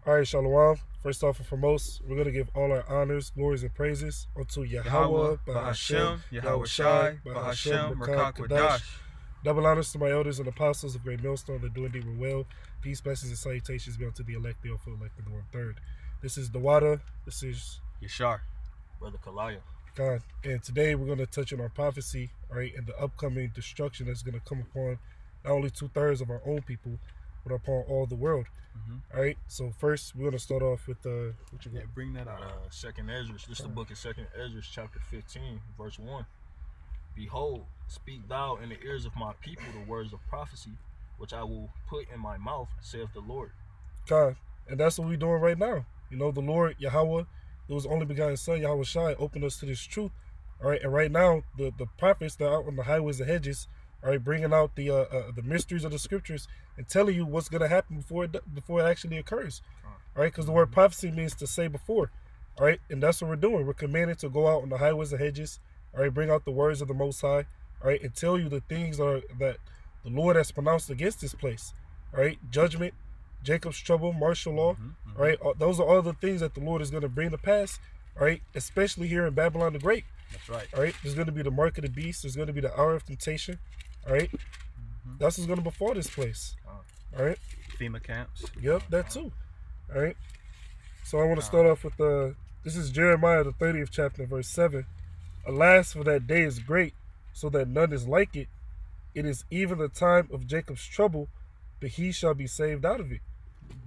All right, Shalom. First off and foremost, we're going to give all our honors, glories, and praises unto Yahweh, Bahashem, Yahweh Shai, Bahashem, Rakak, Kadash. Double honors to my elders and apostles of Great Millstone that do indeed well. Peace, blessings, and salutations be unto the elect, the awful elect, and the one-third. This is the Wada. This is Yashar. Brother Kalaya. God. And today we're going to touch on our prophecy, right, and the upcoming destruction that's going to come upon not only 2/3 of our own people, but upon all the world. All right, so first we're gonna start off with what you got? Yeah, bring that out. Second Ezra. This is the book of Second Ezra, chapter 15, verse 1. Behold, speak thou in the ears of my people the words of prophecy, which I will put in my mouth, saith the Lord. God, and that's what we're doing right now. You know, the Lord Yahweh, it was only begotten Son Yahweh Shai, opened us to this truth. All right, and right now the prophets that are out on the highways and hedges, all right, bringing out the mysteries of the scriptures and telling you what's going to happen before it actually occurs. All right, because the word prophecy means to say before. All right, and that's what we're doing. We're commanded to go out on the highways and hedges, all right, bring out the words of the Most High, all right, and tell you the things that the Lord has pronounced against this place. All right, judgment, Jacob's trouble, martial law. All right, those are all the things that the Lord is going to bring to pass. All right, especially here in Babylon the Great. That's right. All right, there's going to be the mark of the beast. There's going to be the hour of temptation. All right, that's what's going to befall this place. All right, FEMA camps. Yep, that too. All right, so I want to start off with this is Jeremiah the 30th chapter, verse 7. Alas, for that day is great, so that none is like it. It is even the time of Jacob's trouble, but he shall be saved out of it.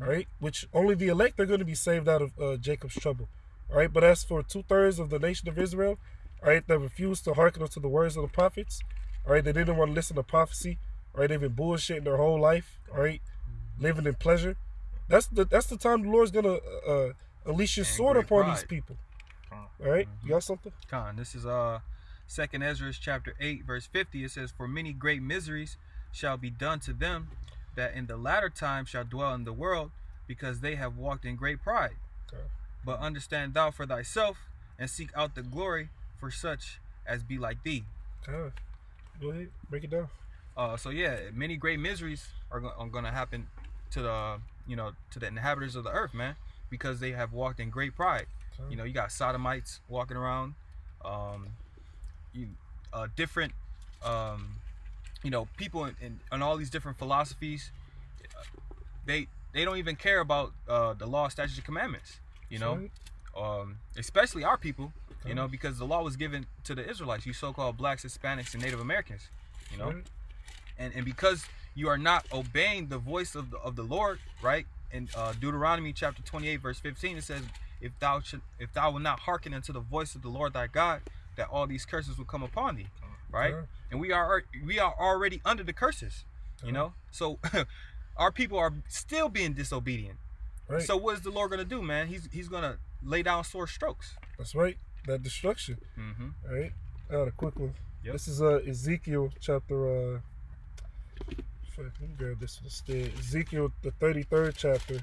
All right, which only the elect are going to be saved out of Jacob's trouble. All right, but as for 2/3 of the nation of Israel, all right, that refused to hearken unto the words of the prophets, all right, they didn't want to listen to prophecy, all right, they've been bullshitting their whole life, all right, living in pleasure. That's the time the Lord's gonna unleash His sword upon these people. All right, you got something? Con, this is Second Ezra chapter 8, verse 50. It says, "For many great miseries shall be done to them that in the latter time shall dwell in the world, because they have walked in great pride. Okay. But understand thou for thyself, and seek out the glory for such as be like thee." Okay. Go ahead, break it down. So yeah, many great miseries are going to happen to the inhabitants of the earth, man, because they have walked in great pride. Okay. You know, you got sodomites walking around, different, people in all these different philosophies. They don't even care about the law, statutes, and commandments. You know, especially our people. You know, because the law was given to the Israelites, you so-called blacks, Hispanics, and Native Americans. You know, and because you are not obeying the voice of the Lord, right? In Deuteronomy chapter 28, verse 15, it says, "If thou will not hearken unto the voice of the Lord thy God, that all these curses will come upon thee," right? And we are already under the curses. You know, so our people are still being disobedient. Right. So what is the Lord gonna do, man? He's gonna lay down sore strokes. That's right. That destruction. All right. I got a quick one. Yep. This is Ezekiel chapter. Let me grab this instead. Ezekiel the 33rd chapter,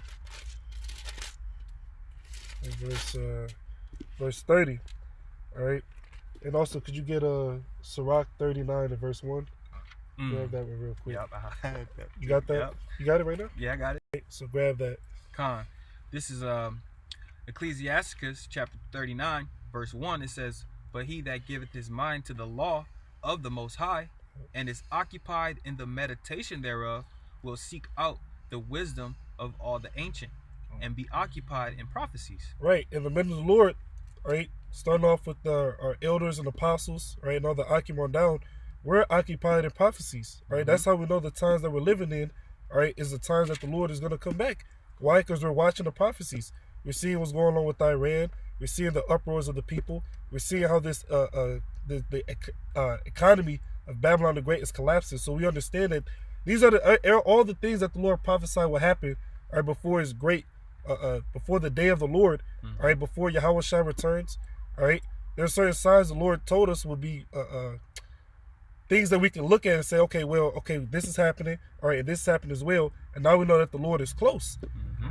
and verse 30. All right. And also, could you get Sirach 39 and verse 1? Grab that one real quick. Yep, I had that. You got that? Yep. You got it right now? Yeah, I got it. Right, so grab that. Con. This is Ecclesiasticus chapter 39, verse 1. It says, "But he that giveth his mind to the law of the Most High, and is occupied in the meditation thereof, will seek out the wisdom of all the ancient, and be occupied in prophecies." Right, in the men of the Lord, right, starting off with our elders and apostles, right, and all the Akim down, we're occupied in prophecies, right? That's how we know the times that we're living in, all right, is the times that the Lord is going to come back. Why? Because we're watching the prophecies. We're seeing what's going on with Iran. We're seeing the uproars of the people. We're seeing how this the economy of Babylon the Great is collapsing. So we understand that these are all the things that the Lord prophesied will happen, right, before His great, before the day of the Lord, all right, before Yahweh Shai returns. All right, there are certain signs the Lord told us would be things that we can look at and say, okay, this is happening, all right, and this happened as well, and now we know that the Lord is close.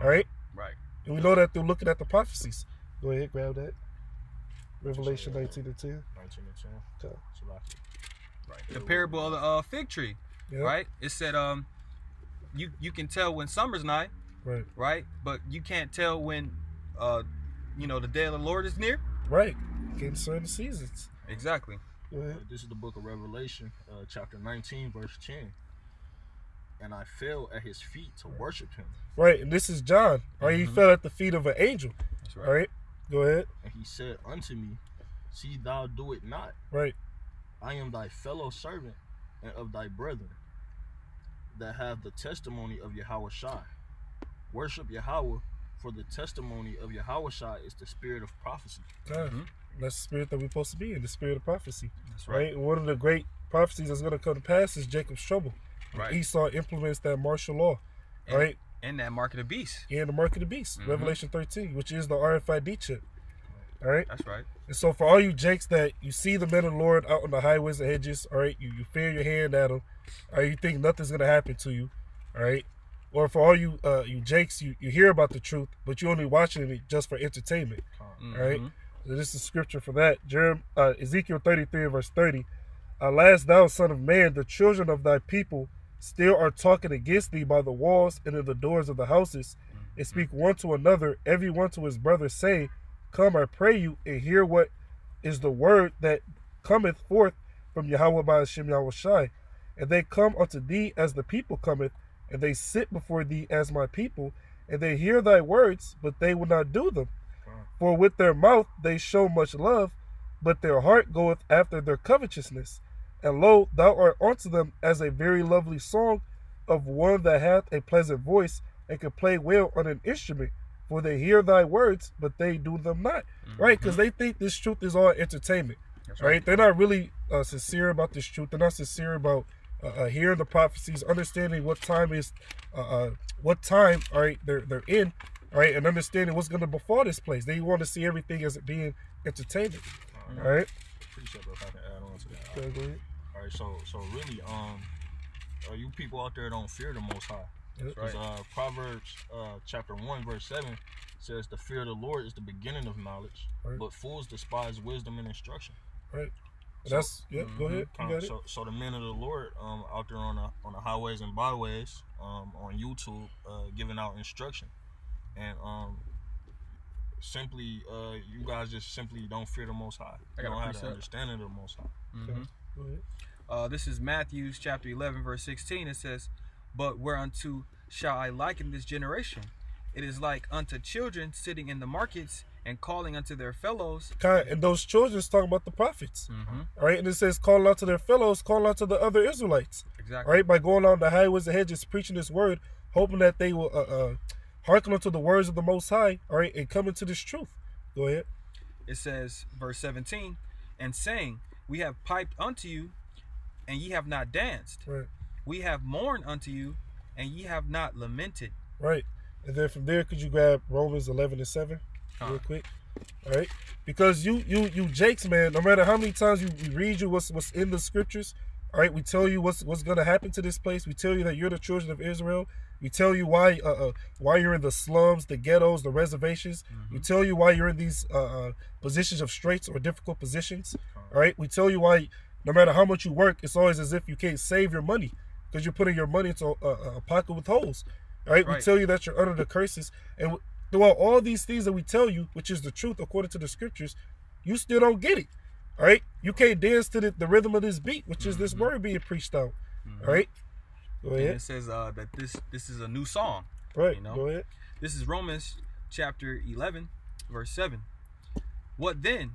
All right. Right. And we know that through looking at the prophecies. Go ahead, grab that. Revelation 19:10. 19:10. Okay. Right. The parable of the fig tree. Yep. Right. It said, you can tell when summer's nigh, right? But you can't tell when, the day of the Lord is near. Right. Getting certain seasons. Exactly. Go ahead. This is the book of Revelation, chapter 19, verse 10. And I fell at his feet to worship him. Right, and this is John. Right, he fell at the feet of an angel. That's All right, go ahead. And he said unto me, see thou do it not. Right. I am thy fellow servant and of thy brethren that have the testimony of Yahweh Shai. Worship Yahweh, for the testimony of Yahweh Shai is the spirit of prophecy. That's the spirit that we're supposed to be in, the spirit of prophecy. That's right. And one of the great prophecies that's going to come to pass is Jacob's trouble. Right. Esau implements that martial law. Right. And that mark of the beast. And the mark of the beast, Revelation 13, which is the RFID chip. All right. That's right. And so for all you jakes that you see the men of the Lord out on the highways and hedges, all right, you fear your hand at them, all right, you think nothing's gonna happen to you, all right, or for all you you jakes, you hear about the truth, but you're only watching it just for entertainment, all right. So this is scripture for that. Ezekiel 33 verse 30. Alas, thou son of man, the children of thy people still are talking against thee by the walls and in the doors of the houses, and speak one to another, every one to his brother, saying, come, I pray you, and hear what is the word that cometh forth from Yahweh by Hashem Yahweh Shai. And they come unto thee as the people cometh, and they sit before thee as my people, and they hear thy words, but they will not do them. For with their mouth they show much love, but their heart goeth after their covetousness. And lo, thou art unto them as a very lovely song of one that hath a pleasant voice, and can play well on an instrument. For they hear thy words, but they do them not. Right? Because they think this truth is all entertainment. That's right? They're not really sincere about this truth. They're not sincere about hearing the prophecies, understanding what time is, all right, they're in, all right, and understanding what's going to befall this place. They want to see everything as it being entertainment. All right? Appreciate that. If I can add on to that. Okay, go ahead. All right, so really, you people out there don't fear the Most High. That's right. Proverbs chapter 1 verse 7 says the fear of the Lord is the beginning of knowledge, but fools despise wisdom and instruction. Right. So, go ahead. You got it. So the men of the Lord out there on the highways and byways on YouTube giving out instruction, and simply you guys just simply don't fear the Most High. You don't have the understanding of the Most High. Okay. Go ahead. This is Matthew chapter 11 verse 16. It says, but whereunto shall I liken this generation? It is like unto children sitting in the markets and calling unto their fellows. And those children is talking about the prophets. All right, and it says calling out to their fellows, calling out to the other Israelites. Exactly. All right, by going on the highways and hedges, preaching this word, hoping that they will hearken unto the words of the Most High, all right, and come into this truth. Go ahead. It says, verse 17, and saying, we have piped unto you, and ye have not danced. Right. We have mourned unto you, and ye have not lamented. Right. And then from there, could you grab Romans 11 and 7 real quick? All right. Because you jakes, man, no matter how many times we read you what's in the scriptures, all right, we tell you what's going to happen to this place. We tell you that you're the children of Israel. We tell you why you're in the slums, the ghettos, the reservations. We tell you why you're in these positions of straits or difficult positions. All right. We tell you why no matter how much you work, it's always as if you can't save your money, because you're putting your money into a pocket with holes. All right? We tell you that you're under the curses. And throughout all these things that we tell you, which is the truth according to the scriptures, you still don't get it. All right? You can't dance to the rhythm of this beat, which is this word being preached out. All right? Go ahead. And it says that this is a new song. Right. Go ahead. This is Romans chapter 11, verse 7. What then?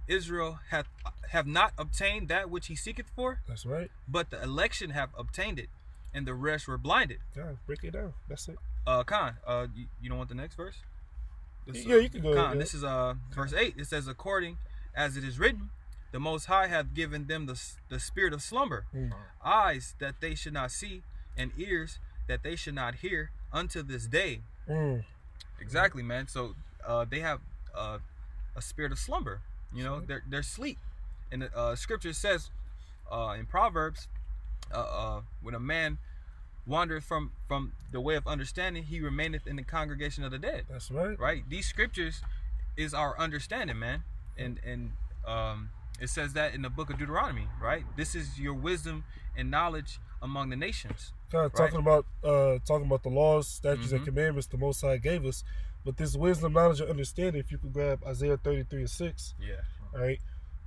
Israel have not obtained that which he seeketh for? That's right. But the election have obtained it, and the rest were blinded. God, break it down. That's it. Khan, you don't want the next verse? You can go ahead. This is verse 8. It says, according as it is written, the Most High hath given them the spirit of slumber, eyes that they should not see, and ears that they should not hear unto this day. Exactly, man. So they have a spirit of slumber. You know, they're asleep. And the scripture says in Proverbs, when a man wandereth from the way of understanding, he remaineth in the congregation of the dead. That's right. Right? These scriptures is our understanding, man. And It says that in the book of Deuteronomy, right? This is your wisdom and knowledge among the nations. Kind of Right. talking about the laws, statutes, and commandments the Most High gave us. But this wisdom, knowledge, and understanding, if you could grab Isaiah 33:6, Yeah. all right?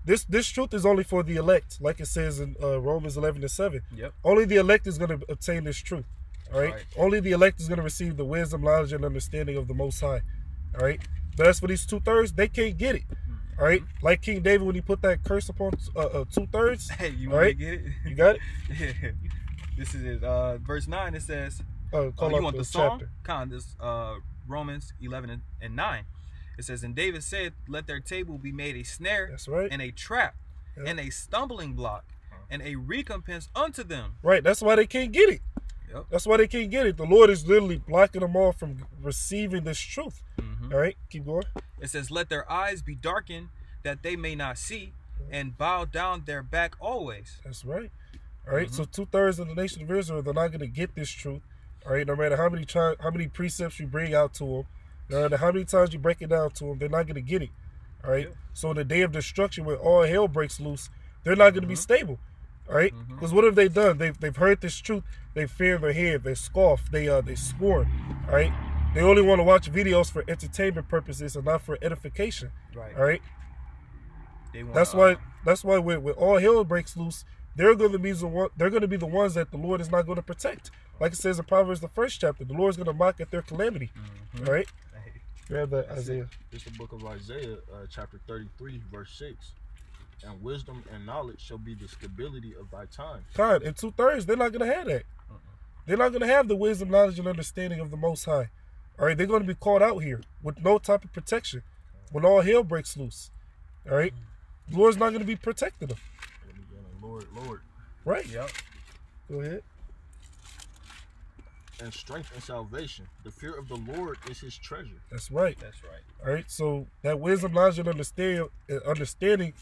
This truth is only for the elect, like it says in Romans 11:7. Yep. Only the elect is going to obtain this truth, all right? Right. Only the elect is going to receive the wisdom, knowledge, and understanding of the Most High, all right? But as for these 2/3, they can't get it, all right? Like King David when he put that curse upon 2/3. Hey, you all want right? to get it? You got it? Yeah. This is it. Verse 9, it says, Call you out want the chapter. song? This Romans 11 and 9. It says, and David said, let their table be made a snare That's right. and a trap Yep. and a stumbling block and a recompense unto them. Right, that's why they can't get it. Yep. That's why they can't get it. The Lord is literally blocking them off from receiving this truth. Mhm. All right, keep going. It says, let their eyes be darkened that they may not see, and bow down their back always. That's right. All right, so 2/3 of the nation of Israel, they're not going to get this truth. All right, no matter how many precepts you bring out to them, no matter how many times you break it down to them, they're not going to get it. All right, so in the day of destruction, when all hell breaks loose, they're not going to be stable. All right, because what have they done? They've heard this truth. They fear their head. They scoff. They scorn. All right, they only want to watch videos for entertainment purposes and not for edification. Right. All right. They want, That's why when all hell breaks loose, they're going to be the ones that the Lord is not going to protect. Like it says in Proverbs, the 1st chapter, the Lord is going to mock at their calamity. All right, grab that Isaiah. It's the book of Isaiah, chapter 33, verse 6. And wisdom and knowledge shall be the stability of thy time. God, in 2/3, they're not going to have that. They're not going to have the wisdom, knowledge, and understanding of the Most High. All right, they're going to be caught out here with no type of protection when all hell breaks loose. All right, the Lord's not going to be protecting them. Lord. Right. Yep. Go ahead. And strength and salvation. The fear of the Lord is his treasure. That's right. That's right. All right, so that wisdom, knowledge, and understanding,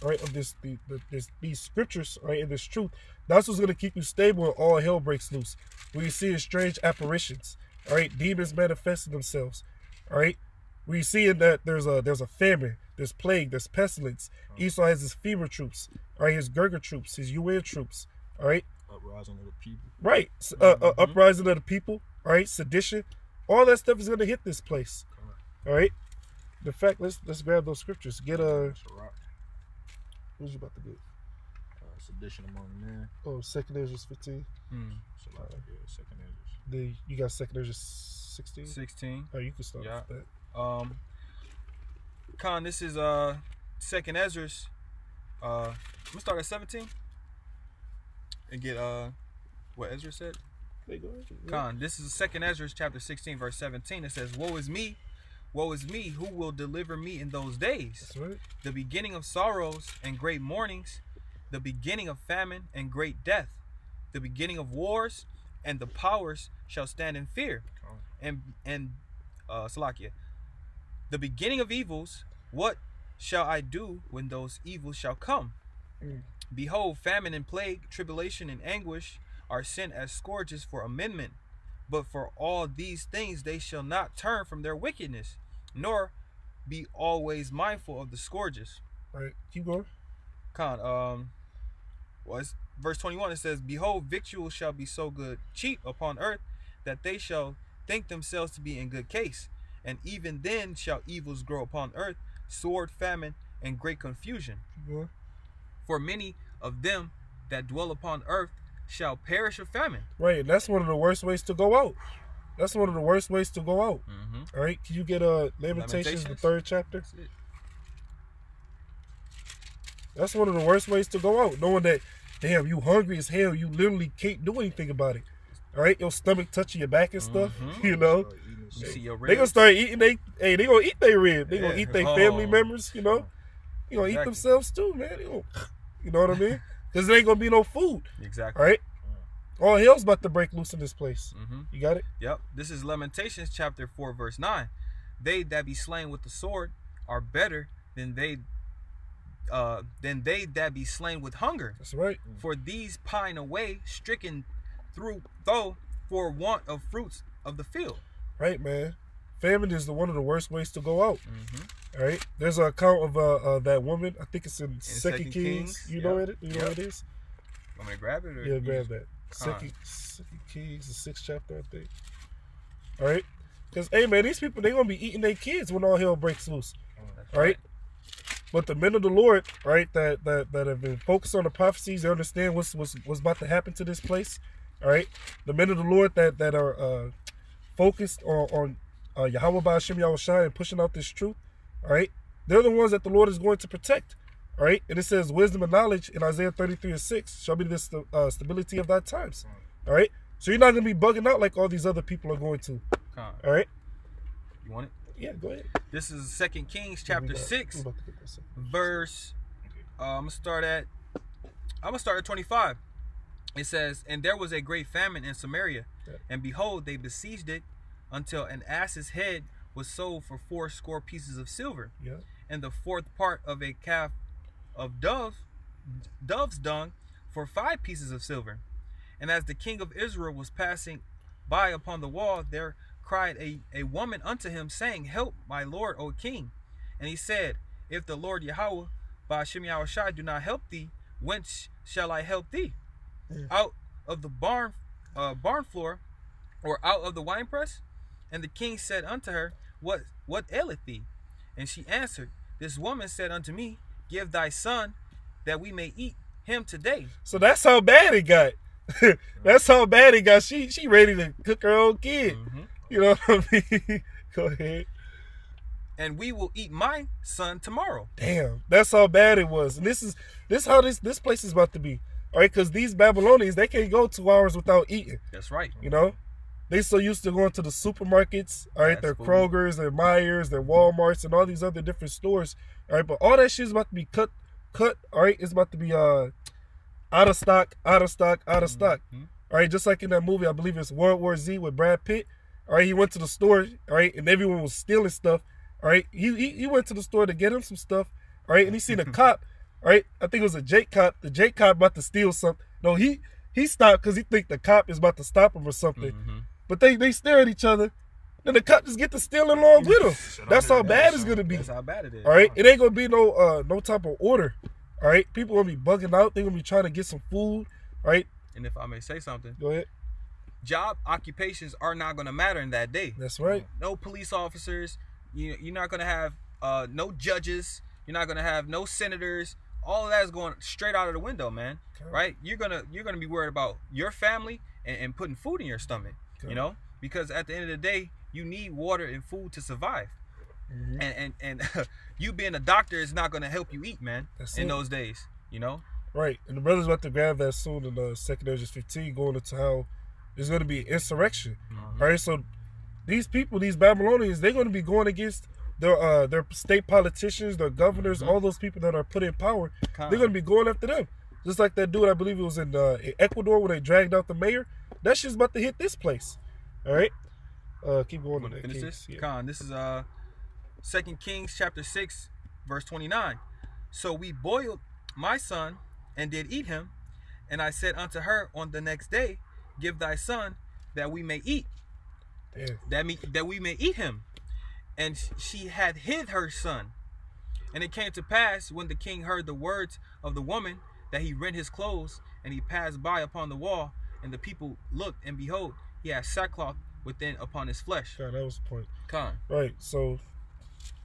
right, of these scriptures, right, and this truth, that's what's going to keep you stable when all hell breaks loose. When you see strange apparitions, all right, demons manifesting themselves, all right, we see in that there's a famine, there's plague, there's pestilence. Esau has his fever troops, all right, his Gerger troops, his UN troops, all right, Uprising of the people. right, uprising of the people, all right, sedition, all that stuff is going to hit this place, all right. In fact, let's grab those scriptures. Get Sirach. What you about to get? Sedition among men. Oh, 2nd Ezra 15. Sirach, yeah, 2nd Ezra. You got 2nd Ezra 16. 16. Oh, you can start with that. This is 2nd Ezra's. I'm gonna start at 17 and get what Ezra said. There you go. This is 2nd Ezra chapter 16 verse 17. It says, woe is me, who will deliver me in those days? That's right. The beginning of sorrows and great mournings, the beginning of famine and great death, the beginning of wars, and the powers shall stand in fear. And Salakia, the beginning of evils, what shall I do when those evils shall come? Behold, famine and plague, tribulation and anguish are sent as scourges for amendment. But for all these things they shall not turn from their wickedness, nor be always mindful of the scourges. All right, keep going. Verse 21, it says, behold, victuals shall be so good, cheap upon earth, that they shall think themselves to be in good case. And even then shall evils grow upon earth, sword, famine, and great confusion. Keep going. For many of them that dwell upon earth shall perish of famine. Right, and that's one of the worst ways to go out. That's one of the worst ways to go out. All right, can you get Lamentations, the 3rd chapter? That's it. That's one of the worst ways to go out, knowing that, damn, you hungry as hell, you literally can't do anything about it. All right, your stomach touching your back and stuff, you know. You see your They gonna ribs? start eating they gonna eat their rib. They gonna Yeah. eat their family Oh. members, you know. You gonna eat Exactly. themselves too, man. You know what I mean? Because there ain't gonna be no food. Exactly. All right. All hell's about to break loose in this place. You got it? Yep. This is Lamentations chapter 4 verse 9. They that be slain with the sword are better than they that be slain with hunger. That's right. For these pine away, stricken though for want of fruits of the field. Right, man. famine is one of the worst ways to go out. All right, there's an account of that woman. I think it's in Second Kings. You know it. You know what it is. Want me to grab it? Or Yeah, grab that. Second Kings, the 6th chapter, I think. All right, because hey man, these people, they gonna be eating their kids when all hell breaks loose. All right. But the men of the Lord, right, that have been focused on the prophecies, they understand what's about to happen to this place. All right, the men of the Lord that are focused on Yahweh Ba'Hashem Yahushua and pushing out this truth. All right, they're the ones that the Lord is going to protect. All right, and it says wisdom and knowledge in Isaiah 33:6 shall be the stability of thy times. All right, so you're not gonna be bugging out like all these other people are going to. All right, you want it? Yeah, go ahead. This is 2 Kings chapter 6, verse. I'm gonna start at 25. It says, "And there was a great famine in Samaria, and behold, they besieged it until an ass's head was sold for 80 pieces of silver, and the 4th part of a calf of dove's dung for 5 pieces of silver. And as the king of Israel was passing by upon the wall, there cried a woman unto him, saying, Help, my lord, O king. And he said, If the Lord Yahweh Ba'Hashem Yahushua do not help thee, whence shall I help thee? Out of the barn floor, or out of the winepress? And the king said unto her, What aileth thee? And she answered, This woman said unto me, Give thy son, that we may eat him today. So that's how bad it got. That's how bad it got. She ready to cook her own kid. You know what I mean? Go ahead. And we will eat my son tomorrow. Damn, that's how bad it was. And this is how this place is about to be. All right, because these Babylonians, they can't go 2 hours without eating. That's right. You know, they so used to going to the supermarkets. All right, their Krogers, their Myers, their Walmarts, and all these other different stores. All right, but all that shit is about to be cut. All right, it's about to be out of stock. All right, just like in that movie, I believe it's World War Z with Brad Pitt. All right, he went to the store. All right, and everyone was stealing stuff. All right, he went to the store to get him some stuff. All right, and he seen a cop. All right, I think it was a Jake cop. The Jake cop about to steal something. No, he stopped because he think the cop is about to stop him or something. But they stare at each other. Then the cop just get to stealing along with him. That's how bad it's gonna be. That's how bad it is. All right, it ain't gonna be no type of order. All right, people gonna be bugging out. They gonna be trying to get some food. All right. And if I may say something, go ahead. Job occupations are not gonna matter in that day. That's right. No police officers. You're not gonna have no judges. You're not gonna have no senators. All of that is going straight out of the window, man. Okay. Right? You're gonna be worried about your family and putting food in your stomach. Okay. You know, because at the end of the day, you need water and food to survive. And you being a doctor is not gonna help you eat, man. In those days, you know. Right. And the brother's about to grab that soon in 2 Ezra 15, going into how there's gonna be insurrection. All right, so these people, these Babylonians, they're gonna be going against their state politicians, their governors, all those people that are put in power. They're gonna be going after them. Just like that dude, I believe it was in Ecuador, where they dragged out the mayor. That shit's about to hit this place. All right, keep going. Want to finish this? Yeah. Khan, this is 2 Kings chapter 6, verse 29. So we boiled my son and did eat him, and I said unto her on the next day, Give thy son, that we may eat. Damn. That we may eat him. And she had hid her son. And it came to pass, when the king heard the words of the woman, that he rent his clothes, and he passed by upon the wall, and the people looked, and behold, he had sackcloth within upon his flesh. God, that was the point. Khan. Right, so,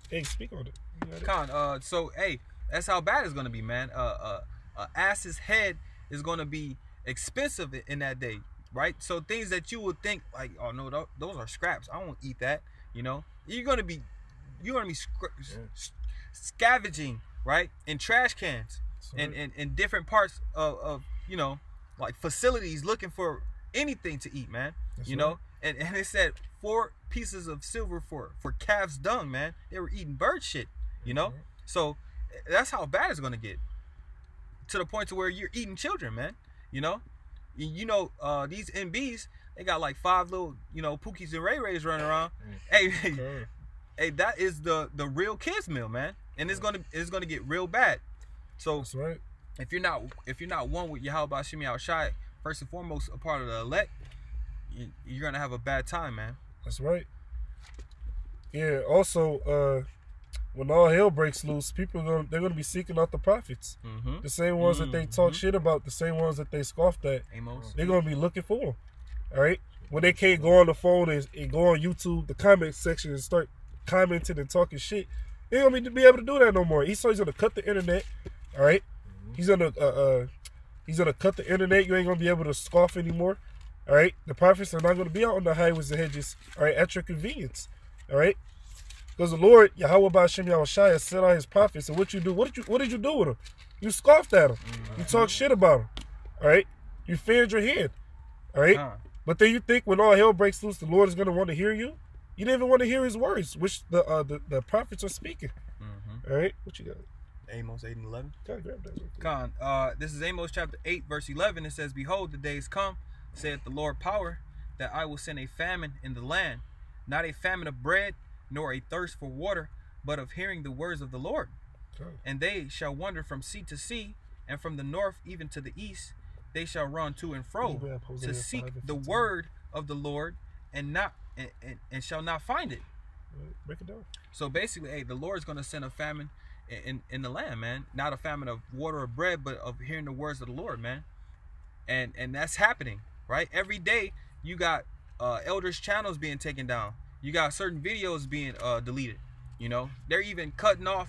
hey, speak on it. Khan, so, hey, that's how bad it's going to be, man. Ass's head is going to be expensive in that day, right? So things that you would think, like, oh, no, those are scraps. I won't eat that, you know? You're gonna be scavenging, right, in trash cans and in different parts of you know, like facilities, looking for anything to eat, man. You know, and it said 4 pieces of silver for calf's dung, man. They were eating bird shit, you know. So that's how bad it's gonna get, to the point to where you're eating children, man. You know, these MBs. They got like 5 little, you know, Pookies and Ray Rays running around. Hey, that is the real kids meal, man. And it's gonna get real bad. So that's right. If you're not one with Yahweh Ba'Hashem Yahushua, first and foremost a part of the elect, you're gonna have a bad time, man. That's right. Yeah. Also, when all hell breaks loose, they're gonna be seeking out the prophets. Mm-hmm. The same ones that they talk shit about, the same ones that they scoffed at. Amos. They're gonna be looking for them. All right. When they can't go on the phone and go on YouTube, the comment section, and start commenting and talking shit, they ain't gonna be able to do that no more. He's gonna cut the internet. All right. He's gonna cut the internet. You ain't gonna be able to scoff anymore. All right. The prophets are not gonna be out on the highways and hedges. All right, at your convenience. All right. Because the Lord Yahweh Ba'Shem Yahushua sent out his prophets, and what you do? What did you do with them? You scoffed at them. You talked shit about them. All right. You feared your head. All right. But then you think when all hell breaks loose, the Lord is gonna want to hear you? You didn't even want to hear his words, which the prophets are speaking. All right. What you got? Amos 8 and 11. Gotta grab that. This is Amos chapter 8, verse 11. It says, "Behold, the days come, saith the Lord power, that I will send a famine in the land, not a famine of bread, nor a thirst for water, but of hearing the words of the Lord. Okay. And they shall wander from sea to sea, and from the north even to the east. They shall run to and fro to seek the word of the Lord, and shall not find it." Break it down. So basically, hey, the Lord's gonna send a famine in the land, man. Not a famine of water or bread, but of hearing the words of the Lord, man. And that's happening, right? Every day you got elders' channels being taken down. You got certain videos being deleted. You know, they're even cutting off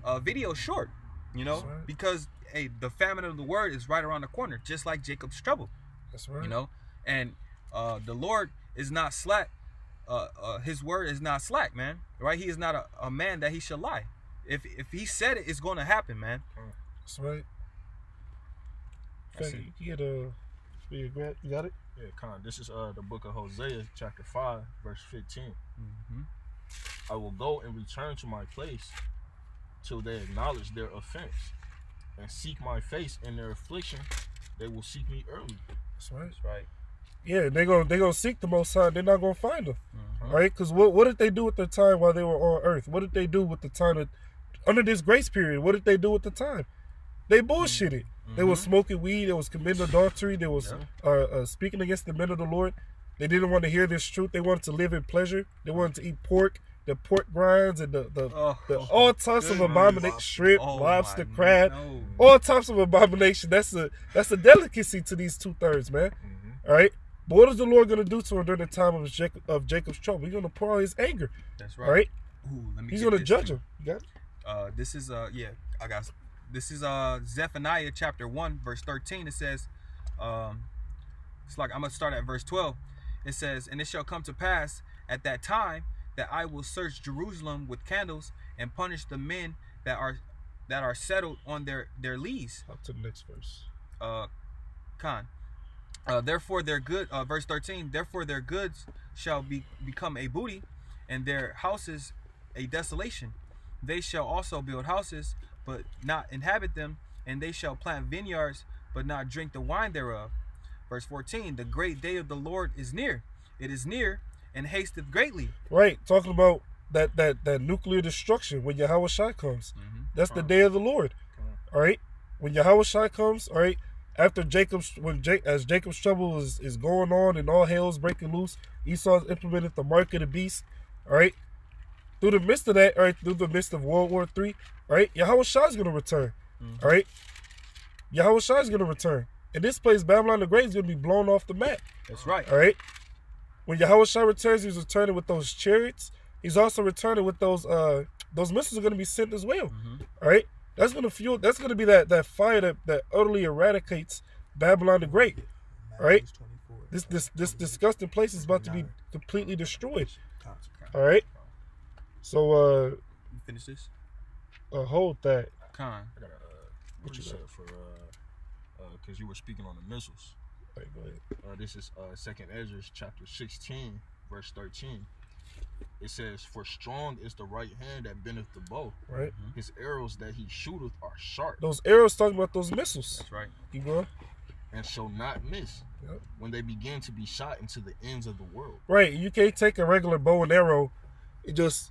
videos short. You know, right. Because hey, the famine of the word is right around the corner, just like Jacob's trouble. That's right. You know, and the Lord is not slack. His word is not slack, man. Right? He is not a man that he shall lie. If he said it, it's going to happen, man. That's right. You got it? Yeah, Con. This is the book of Hosea, chapter 5, verse 15. I will go and return to my place till they acknowledge their offense and seek my face in their affliction. They will seek me early. That's right. That's right. Yeah, they're gonna seek the Most High. They're not gonna find them, right? Because what did they do with their time while they were on earth? What did they do with the time under this grace period? What did they do with the time? They bullshitted. They was smoking weed. They was committing adultery. They was speaking against the men of the Lord. They didn't want to hear this truth. They wanted to live in pleasure. They wanted to eat pork, the pork grinds, and the all types of abomination, shrimp, lobster, crab, all types of abomination. That's a delicacy to these 2/3, man. All right. But what is the Lord going to do to him during the time of Jacob's trouble? He's going to pour out his anger. That's right. All right. Ooh, let me He's going to judge him. You got it? This is I got. This is Zephaniah chapter 1, verse 13. It says, it's like I'm gonna start at verse 12. It says, "And it shall come to pass at that time that I will search Jerusalem with candles and punish the men that are settled on their lees." Up to the next verse. Therefore their good, verse 13. "Therefore their goods shall become a booty, and their houses a desolation. They shall also build houses, but not inhabit them, and they shall plant vineyards, but not drink the wine thereof." Verse 14. "The great day of the Lord is near. It is near, and hasteth greatly." Right, talking about that nuclear destruction when Yahweh Shai comes. That's the day of the Lord. All right, when Yahweh Shai comes, all right, after as Jacob's trouble is going on and all hell's breaking loose, Esau's implemented the mark of the beast. All right, through the midst of that, all right, through the midst of World War III, all right, Yahweh Shai is going to return. All right, Yahweh Shai is going to return. And this place, Babylon the Great, is going to be blown off the map. That's right. All right. When Yahweh Shai returns, he's returning with those chariots. He's also returning with those missiles are going to be sent as well. All right. That's going to fuel. That's going to be that fire that utterly eradicates Babylon the Great. All right. This disgusting place is about to be completely destroyed. All right. So You finish this? hold that. Con. I got a precept for because you were speaking on the missiles. All right, go ahead. This is 2nd Ezra chapter 16, verse 13. It says, "For strong is the right hand that bendeth the bow. Right. His arrows that he shooteth are sharp." Those arrows talking about those missiles. That's right. Keep going. "And shall not miss Yep. when they begin to be shot into the ends of the world." Right. You can't take a regular bow and arrow and just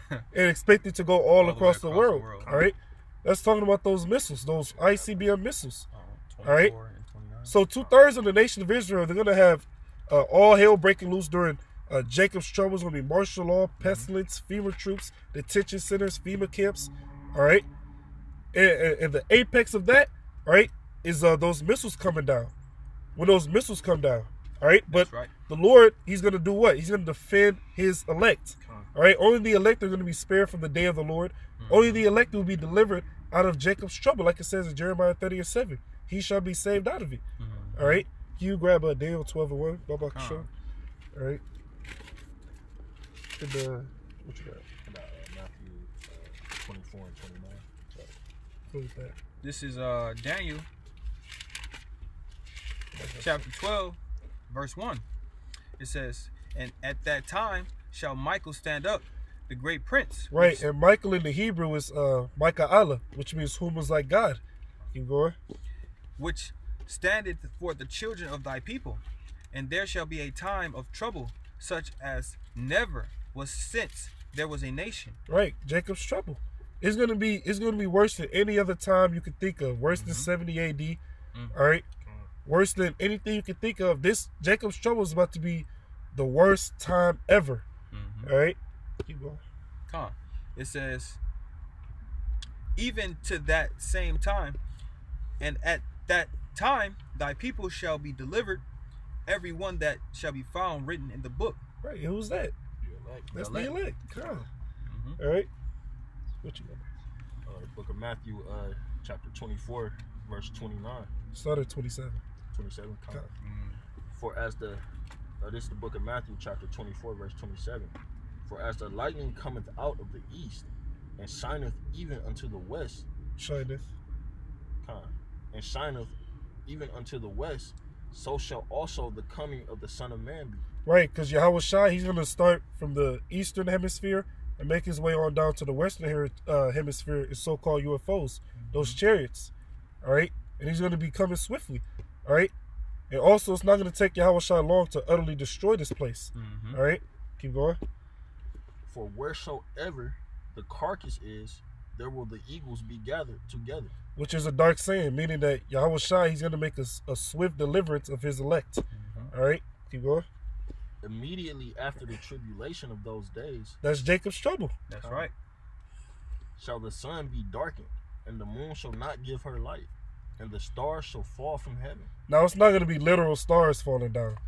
and expect it to go all across the world. All right. That's talking about those missiles, those ICBM missiles. All right. So 2/3 of the nation of Israel, they're gonna have all hell breaking loose during Jacob's trouble is going to be martial law, pestilence, FEMA troops, detention centers, FEMA camps. All right. And the apex of that, all right, is those missiles coming down. When those missiles come down, all right. But the Lord, He's going to do what? He's going to defend His elect. All right. Only the elect are going to be spared from the day of the Lord. Only the elect will be delivered out of Jacob's trouble, like it says in Jeremiah 30:7. He shall be saved out of it. All right. You grab Daniel 12:1. Baba Kishore. All right. And, what you got? Matthew 24 and 29. What is that? This is Daniel chapter 12, verse 1. It says, "And at that time shall Michael stand up, the great prince." Right, and Michael in the Hebrew is Micah-Allah, which means whom was like God. Keep going. "Which standeth for the children of thy people, and there shall be a time of trouble, such as never was since there was a nation." Right, Jacob's trouble. It's gonna be worse than any other time you could think of. Worse than 70 AD. All right, worse than anything you could think of. This Jacob's trouble is about to be the worst time ever. All right, keep going. It says, "Even to that same time, and at that time thy people shall be delivered, every one that shall be found written in the book." Right, who's that? That's the elect. Come on. All right. What you got? The book of Matthew, chapter 24, verse 29. Start at 27. 27. For as the this is the book of Matthew, chapter 24, verse 27. For as the lightning cometh out of the east, and shineth even unto the west, Shineth. And shineth even unto the west, so shall also the coming of the Son of Man be. Right, because Yahweh Shai, He's going to start from the eastern hemisphere and make His way on down to the western hemisphere in so-called UFOs, those chariots. All right, and He's going to be coming swiftly. All right, and also it's not going to take Yahweh Shai long to utterly destroy this place. All right, keep going. For wheresoever the carcass is, there will the eagles be gathered together. Which is a dark saying, meaning that Yahweh Shai, He's going to make a swift deliverance of His elect. All right, keep going. Immediately after the tribulation of those days, That's Jacob's trouble. That's right. Shall the sun be darkened, and the moon shall not give her light, and the stars shall fall from heaven. Now, it's not going to be literal stars falling down.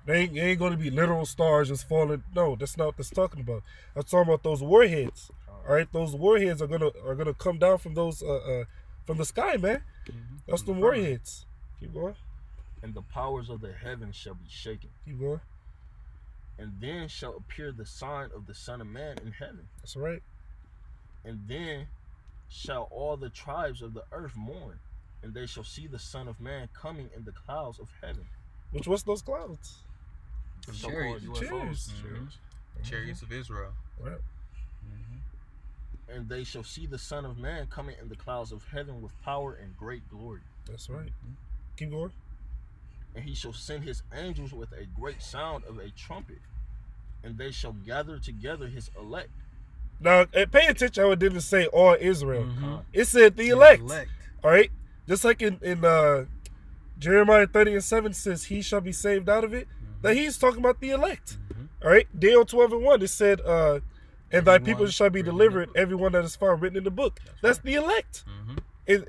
They ain't going to be literal stars just falling. No, that's not what that's talking about. I'm talking about those warheads. All right, those warheads are gonna come down from those from the sky, man. That's the warheads. Keep going. And the powers of the heavens shall be shaken. Keep going. And then shall appear the sign of the Son of Man in heaven. That's right. And then shall all the tribes of the earth mourn, and they shall see the Son of Man coming in the clouds of heaven. What's those clouds? So-called UFOs. Chariots of Israel. Right. And they shall see the Son of Man coming in the clouds of heaven with power and great glory. That's right. Keep going. And He shall send His angels with a great sound of a trumpet, and they shall gather together His elect. Now, pay attention how it didn't say all Israel. It said the elect. All right? Just like in Jeremiah 30:7 says, He shall be saved out of it. Now, He's talking about the elect. All right? Daniel 12:1, it said, and thy people shall be delivered, everyone that is found written in the book. That's the elect. In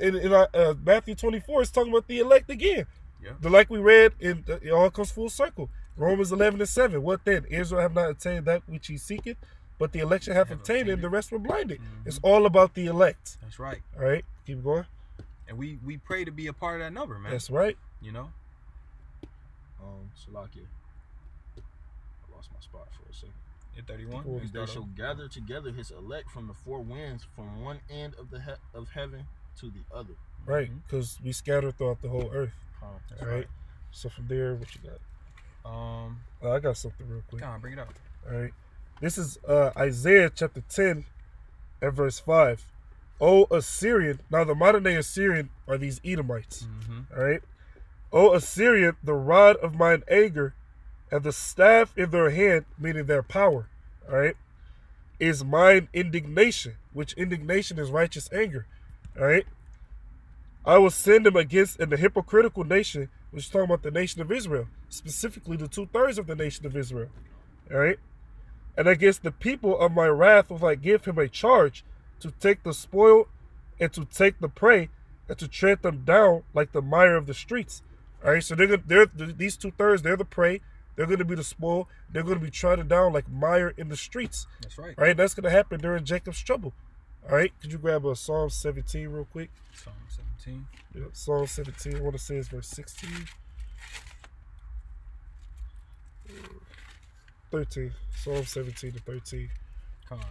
Matthew 24, it's talking about the elect again. Like we read, it all comes full circle. Romans 11:7. What then? Israel have not attained that which he seeketh, but the election have obtained it, and the rest were blinded. It's all about the elect. That's right. All right, keep going. And we pray to be a part of that number, man. That's right. You know? Salakia. I lost my spot for a second. At 31. And they shall gather together His elect from the four winds, from one end of heaven to the other. Right, because we scattered throughout the whole earth. That's all right. So from there, what you got? I got something real quick. Come on, bring it up. All right. This is Isaiah chapter 10 and verse 5. O Assyrian. Now the modern day Assyrian are these Edomites. All right. O Assyrian, the rod of mine anger and the staff in their hand, meaning their power, all right, is mine indignation, which indignation is righteous anger. All right. I will send them against the hypocritical nation, which is talking about the nation of Israel, specifically the 2/3 of the nation of Israel. All right. And against the people of my wrath will I give him a charge to take the spoil and to take the prey and to tread them down like the mire of the streets. All right, so they're these 2/3. They're the prey. They're going to be the spoil. They're going to be trodden down like mire in the streets. That's right. All right, that's going to happen during Jacob's trouble. All right, could you grab a Psalm 17 real quick? Psalm 17. Yep, Psalm 17. I want to say it's verse 16. 13. Psalm 17 to 13. Come on.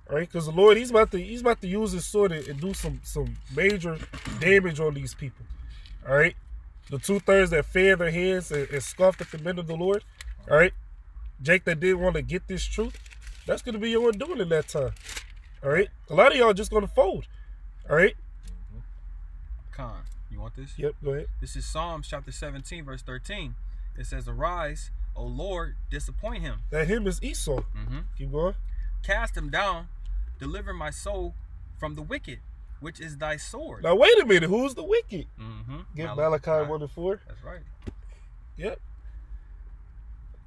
All right, because the Lord, he's about to use his sword and do some major damage on these people. All right, the 2/3 that fan their heads and scoffed at the men of the Lord. All right, Jake that didn't want to get this truth, that's going to be your undoing in that time. All right, a lot of y'all just going to fold. All right. Con, you want this? Yep, go ahead. This is Psalms chapter 17, verse 13. It says, "Arise, O Lord, disappoint him. That him is Esau. Keep going. Cast him down, deliver my soul from the wicked, which is thy sword." Now wait a minute, who's the wicked? Get Malachi. Malachi 1 and 4. That's right. Yep.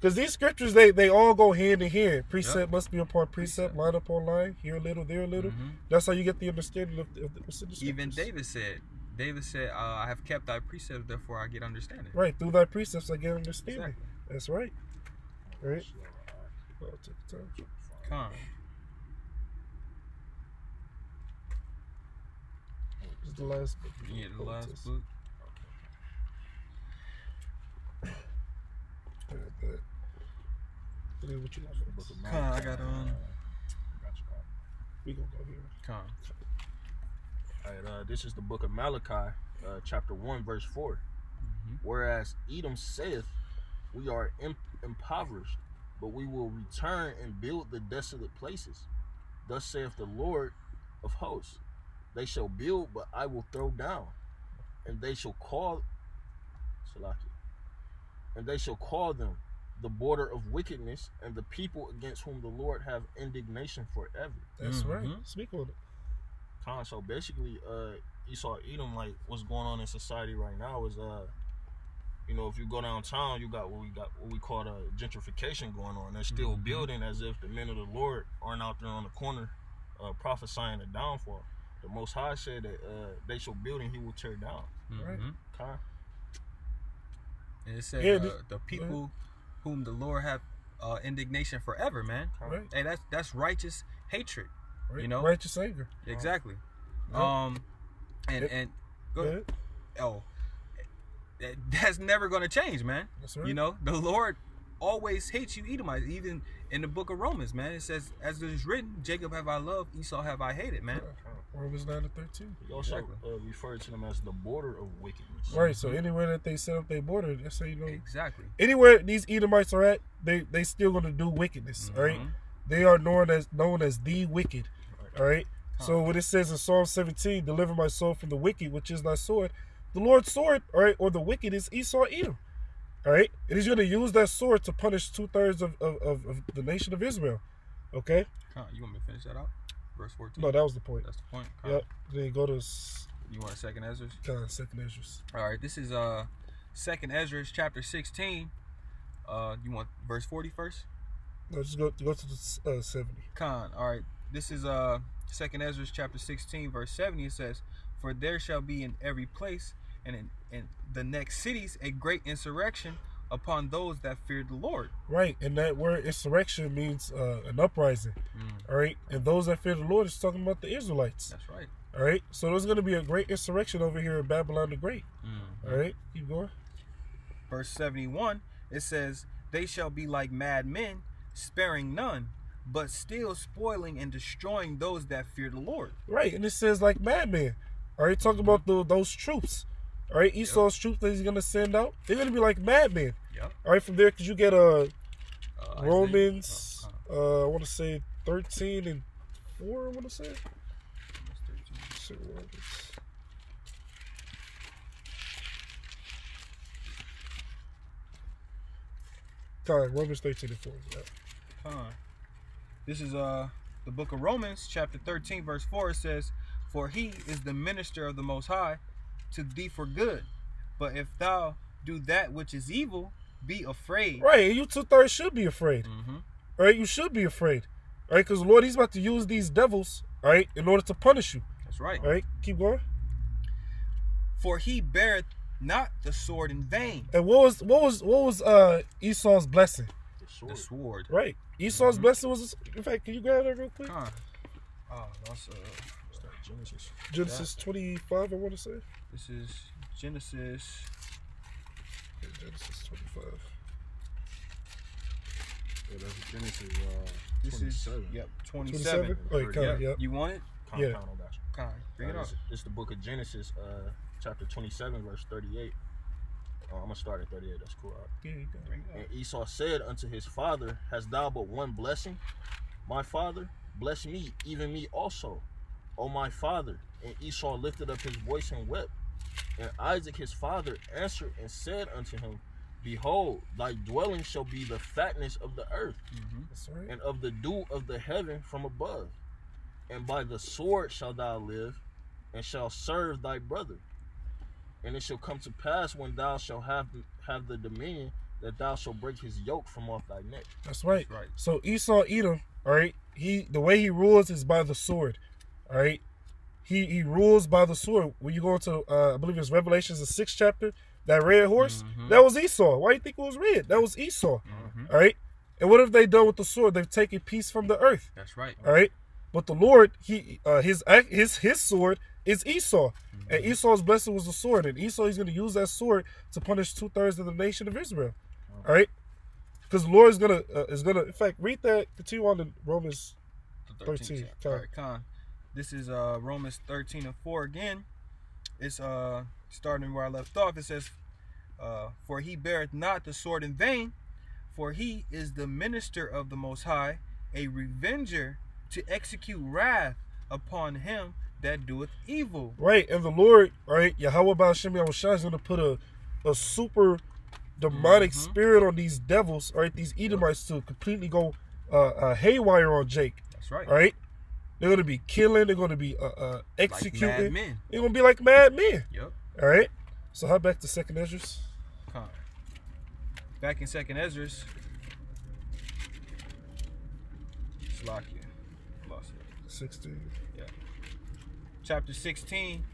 Because these scriptures, they all go hand in hand. Precept must be upon precept, line upon line, here a little, there a little. That's how you get the understanding of what's in the scriptures. Even David said, I have kept thy precepts, therefore I get understanding. Right, through thy precepts I get understanding. Exactly. That's right. Right. I'll take the time. Con. This is the last book. Yeah, the last book. What you got? Con, I got We gonna go here. Con. All right, this is the book of Malachi, chapter 1, verse 4. Whereas Edom saith, we are impoverished, but we will return and build the desolate places. Thus saith the Lord of hosts, they shall build, but I will throw down, and they shall call them the border of wickedness, and the people against whom the Lord have indignation forever. That's right. Speak on it. So basically, Esau, Edom, like what's going on in society right now is, you know, if you go downtown, you got what we call gentrification going on. They're still building as if the men of the Lord aren't out there on the corner prophesying a downfall. The Most High said that they shall build and he will tear down. Right. And it said the people whom the Lord have indignation forever, man. Right. Hey, that's righteous hatred. Right. You know, righteous anger. Exactly. Right. And go ahead. Oh, that's never gonna change, man. That's right. You know, the Lord always hates you, Edomites. Even in the book of Romans, man, it says, as it is written, Jacob have I loved, Esau have I hated, man. Romans 9 to 13. He also referred to them as the border of wickedness. Right, so anywhere that they set up their border, that's how you know. Exactly. Anywhere these Edomites are at, they still gonna do wickedness. All right, they are known as the wicked. All right. So when it says in Psalm 17, deliver my soul from the wicked, which is thy sword, the Lord's sword, all right, or the wicked is Esau, Edom. All right, and he's going to use that sword to punish 2/3 of the nation of Israel. Okay. You want me to finish that out? Verse 14. No, that was the point. That's the point. Yep. Then you go to. You want second Ezra? Second Ezra. All right. This is second Ezra chapter 16. You want verse 40 first? No, just go to the 70. All right. This is second Ezra chapter 16 verse 70. It says, "For there shall be in every place and in the next cities a great insurrection upon those that fear the Lord." Right, and that word insurrection means an uprising. All right, and those that fear the Lord is talking about the Israelites. That's right. All right, so there's going to be a great insurrection over here in Babylon the Great. All right, keep going. Verse 71, it says, "They shall be like mad men, sparing none, but still spoiling and destroying those that fear the Lord." Right, and it says like madmen. All right, talking about those troops. All right, Esau's troops that he's going to send out, they're going to be like madmen. Yep. All right, from there, because you get Romans, I want to say 13 and 4, I want to say. Romans 13 and 4. Yeah. This is the book of Romans, chapter 13, verse 4. It says, "For he is the minister of the Most High to thee for good. But if thou do that which is evil, be afraid. Right, and you 2/3 should be afraid. Mm-hmm. Right, you should be afraid. Right, because the Lord, He's about to use these devils, right, in order to punish you. That's right. Right, keep going. For he beareth not the sword in vain. And what was Esau's blessing? The sword. Right, Esau's blessing was. In fact, can you grab that real quick? Oh, that's Genesis. Genesis 25, I want to say. This is Genesis. Genesis 25. Yeah, that's Genesis. This 27. is 27? 27. Oh, you got it, Yeah. yep. You want it? Yeah. Count, got you. Con, bring it up. It's the book of Genesis, chapter 27, verse 38. I'm gonna start at 38. That's cool. Right? Yeah, you got it. Bring it up. And Esau said unto his father, Hast thou but one blessing? My father, bless me, even me also, O my father. And Esau lifted up his voice and wept. And Isaac his father answered and said unto him, Behold, thy dwelling shall be the fatness of the earth, That's right. and of the dew of the heaven from above. And by the sword shalt thou live, and shalt serve thy brother. And it shall come to pass when thou shalt have the dominion, that thou shalt break his yoke from off thy neck. That's right. That's right. So Esau Edom, all right, the way he rules is by the sword. All right. He rules by the sword. When you go into I believe it's Revelations, the 6th chapter, that red horse, that was Esau. Why do you think it was red? That was Esau. All right. And what have they done with the sword? They've taken peace from the earth. That's right. All right. But the Lord, his sword is Esau. And Esau's blessing was the sword. And Esau, he's going to use that sword to punish 2/3 of the nation of Israel. All right. Because the Lord is gonna in fact, read that, continue on in Romans 13. All right, Con. This is Romans 13 and 4 again. It's starting where I left off. It says, For he beareth not the sword in vain, for he is the minister of the Most High, a revenger to execute wrath upon him that doeth evil. Right, and the Lord, right, Yahweh Ba'ashem Yahushua is going to put a super demonic spirit on these devils, right, these Edomites to completely go haywire on Jake. That's right. All right? They're going to be killing, they're going to be executing. Like mad men. They're going to be like mad men. Yep. All right? So how back to 2nd Esdras? Con. Back in 2nd Esdras. Slock you. Lost it. 16. Yeah. Chapter 16,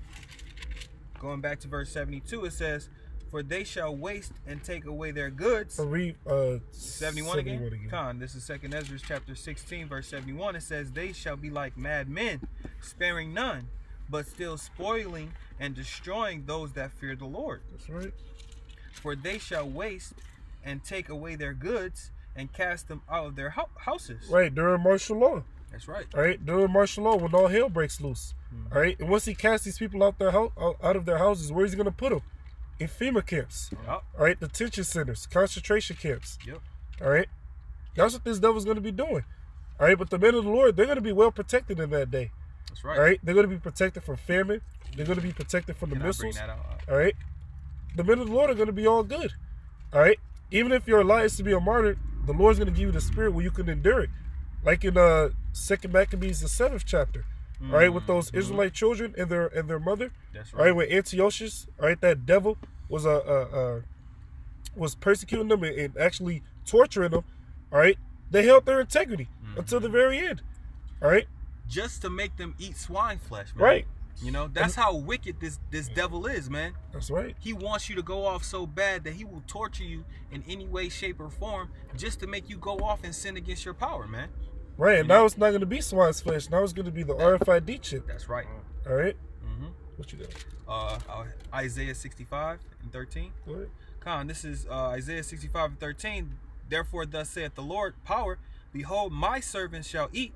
going back to verse 72, it says, For they shall waste and take away their goods. Read 71 again? Con, this is 2nd Ezra chapter 16, verse 71. It says, They shall be like mad men, sparing none, but still spoiling and destroying those that fear the Lord. That's right. For they shall waste and take away their goods and cast them out of their houses. Right, during martial law. That's right. All right, during martial law, when all hell breaks loose. All right, and once he casts these people out of their houses, where is he going to put them? In FEMA camps. Yep. All right, detention centers, concentration camps. Yep. All right, that's what this devil's going to be doing. All right, but the men of the Lord, they're going to be well protected in that day. That's right. All right, they're going to be protected from famine. They're going to be protected from the Can I bring missiles. that out? All right, the men of the Lord are going to be all good. All right, even if your life is to be a martyr, the Lord's going to give you the spirit where you can endure it. Like in 2nd Maccabees, the 7th chapter. All right, with those Israelite children and their mother. That's All right, with Antiochus, all right, that devil was persecuting them and actually torturing them. All right, they held their integrity until the very end. All right, just to make them eat swine flesh, man. Right. You know, that's how wicked this devil is, man. That's right. He wants you to go off so bad that he will torture you in any way, shape, or form just to make you go off and sin against your power, man. Right, and now it's not going to be swine's flesh. Now it's going to be the RFID chip. That's right. All right. What you got? Isaiah 65 and 13. Go ahead. Con, this is Isaiah 65 and 13. Therefore, thus saith the Lord, power, behold, my servants shall eat,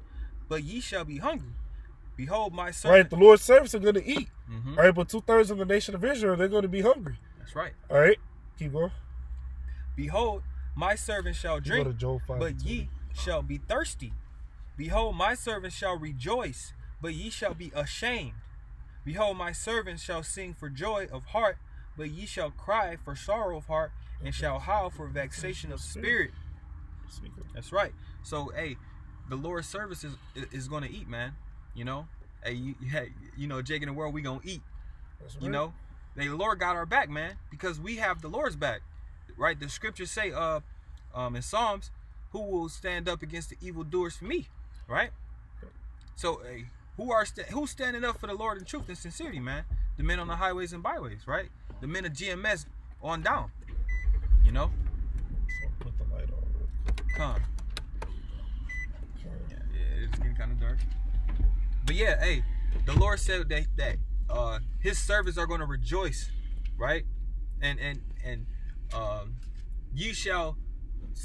but ye shall be hungry. Behold, my servants. Right, the Lord's servants are going to eat. All right, but 2/3 of the nation of Israel, they're going to be hungry. That's right. All right, keep going. Behold, my servants shall drink, Go to Joel 5 but ye shall be thirsty. Behold, my servants shall rejoice, but ye shall be ashamed. Behold, my servants shall sing for joy of heart, but ye shall cry for sorrow of heart, and shall howl for vexation of spirit. That's right. So, hey, the Lord's service is going to eat, man. You know, hey, you know, Jake, in the world, we going to eat. That's right. You know, the Lord got our back, man, because we have the Lord's back. right? The scriptures say in Psalms, who will stand up against the evildoers for me, right? So hey, who's standing up for the Lord in truth and sincerity, man? The men on the highways and byways, right? The men of GMS on down, you know. So put the light on real quick. Come. Yeah, it's getting kind of dark. But yeah, hey, the Lord said that His servants are going to rejoice, right? And ye shall.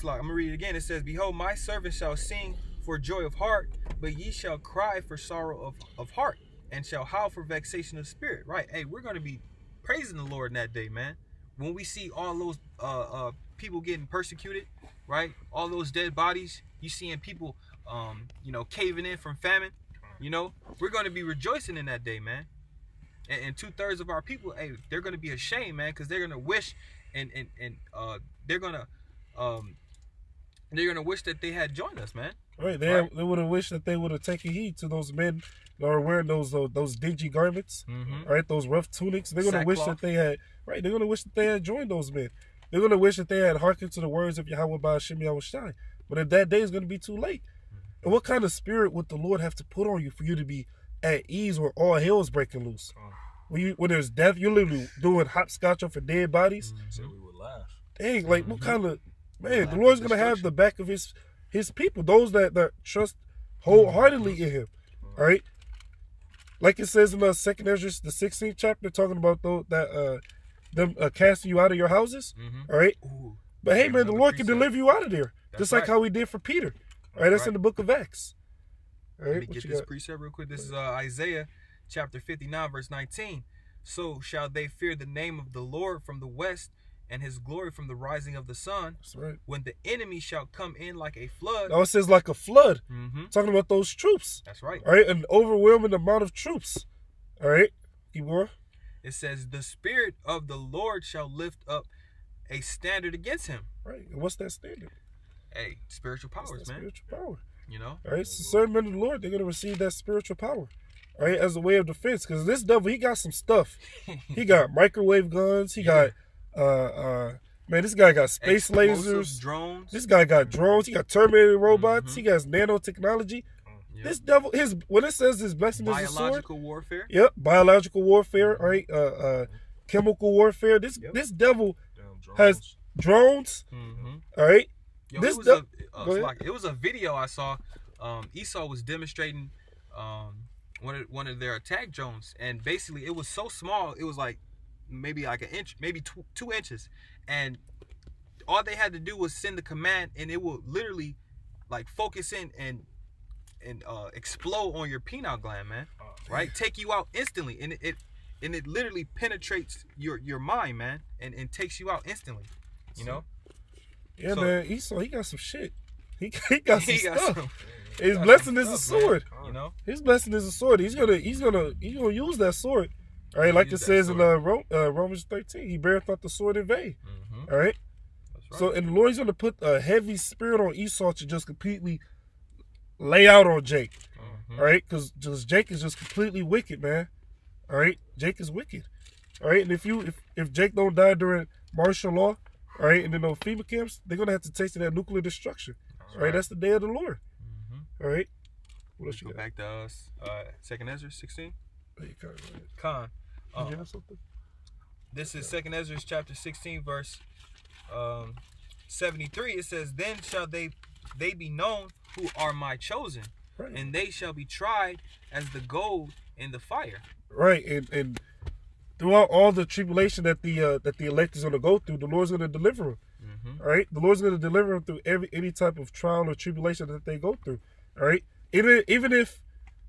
I'm gonna read it again. It says, "Behold, my servants shall sing for joy of heart, but ye shall cry for sorrow of heart, and shall howl for vexation of spirit." Right? Hey, we're gonna be praising the Lord in that day, man. When we see all those people getting persecuted, right? All those dead bodies, you seeing people, caving in from famine. You know, we're gonna be rejoicing in that day, man. And 2/3 of our people, hey, they're gonna be ashamed, man, because they're gonna wish and they're gonna wish that they had joined us, man. Right, they would have wished that they would have taken heed to those men that are wearing those dingy garments, right? Those rough tunics. They're gonna wish that they had, right? They're gonna wish that they had joined those men. They're gonna wish that they had hearkened to the words of Yahweh by Hashem Yahweh Shai. But in that day, it's gonna be too late. And what kind of spirit would the Lord have to put on you for you to be at ease when all hell is breaking loose? When there's death, you're literally doing hopscotch off of dead bodies. So we would laugh. Dang, like what kind of man? The Lord's gonna have the back of his people, those that trust wholeheartedly in Him. All right, like it says in 2nd Ezra, the 16th chapter, talking about them casting you out of your houses. All right, but hey, man, the Lord can deliver you out of there, just like how He did for Peter. All right, that's in the book of Acts. All right, let me get this precept real quick. This is Isaiah chapter 59, verse 19. So shall they fear the name of the Lord from the west, and His glory from the rising of the sun. That's right. When the enemy shall come in like a flood. Now it says like a flood. Talking about those troops. That's right. All right, an overwhelming amount of troops. All right, keep going. It says, the Spirit of the Lord shall lift up a standard against him. Right, and what's that standard? Hey, spiritual powers, man. Spiritual power. You know? All right, so certain men of the Lord, they're going to receive that spiritual power. All right, as a way of defense. Because this devil, he got some stuff. He got microwave guns. He got, man, this guy got space lasers. Drones. This guy got drones. He got Terminator robots. He has nanotechnology. Yep. This devil, when it says his blessing is a sword. Biological warfare. Yep, biological warfare, right? Chemical warfare. This devil has drones. All right. Yo, it was a video I saw. Esau was demonstrating one of their attack drones, and basically it was so small, it was like maybe like an inch, maybe 2 inches, and all they had to do was send the command, and it will literally like focus in and explode on your pineal gland, man. Right? Take you out instantly, and it literally penetrates your mind, man, and takes you out instantly. You know? Yeah, so, man, Esau, he got some shit. He got some stuff. His blessing is a sword. Man, you know? His blessing is a sword. He's gonna use that sword. All right, like it says in Romans 13, he beareth not the sword in vain. All right? That's right. So, and the Lord is gonna put a heavy spirit on Esau to just completely lay out on Jake. All right, because Jake is just completely wicked, man. All right, Jake is wicked. All right, and if Jake don't die during martial law, all right, and then those FEMA camps, they're gonna have to taste of that nuclear destruction. All right, that's the day of the Lord. All right. What else you go got? Back to us. 2nd Ezra 16. Khan. You have something? This is 2nd Ezra chapter 16, verse 73. It says, "Then shall they be known who are my chosen, right, and they shall be tried as the gold in the fire." Right, and throughout all the tribulation that the elect is going to go through, the Lord's going to deliver them. All right, the Lord's going to deliver them through any type of trial or tribulation that they go through. All right, even if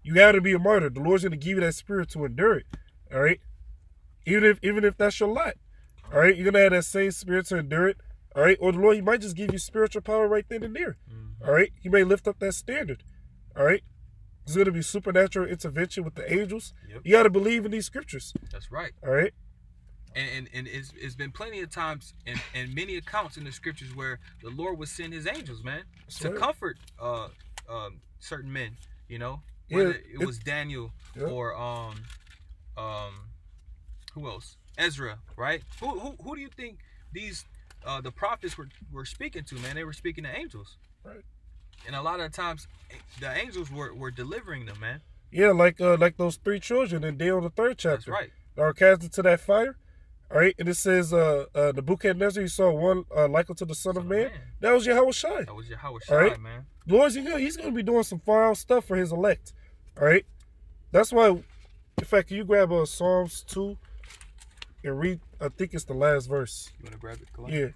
you have to be a martyr, the Lord's going to give you that spirit to endure it. All right, even if that's your lot. All right, you're going to have that same spirit to endure it. All right, or the Lord, He might just give you spiritual power right then and there. All right, He may lift up that standard. All right, there's going to be supernatural intervention with the angels. Yep. You got to believe in these scriptures. That's right. All right. And it's been plenty of times and many accounts in the scriptures where the Lord would send His angels, man, to comfort certain men. You know, whether it was Daniel or who else? Ezra, right? Who do you think these the prophets were speaking to, man. They were speaking to angels. Right. And a lot of times, the angels were delivering them, man. Yeah, like those 3 children in Daniel the 3rd chapter. That's right. That are cast into that fire. All right, and it says, Nebuchadnezzar, you saw one like unto the Son of Man. That was Yahweh Shai. That was Yahweh All Shai, right? man. Lord's he's going to be doing some far out stuff for his elect. All right, that's why. In fact, can you grab Psalms 2 and read? I think it's the last verse. You want to grab it? Kalai? Yeah.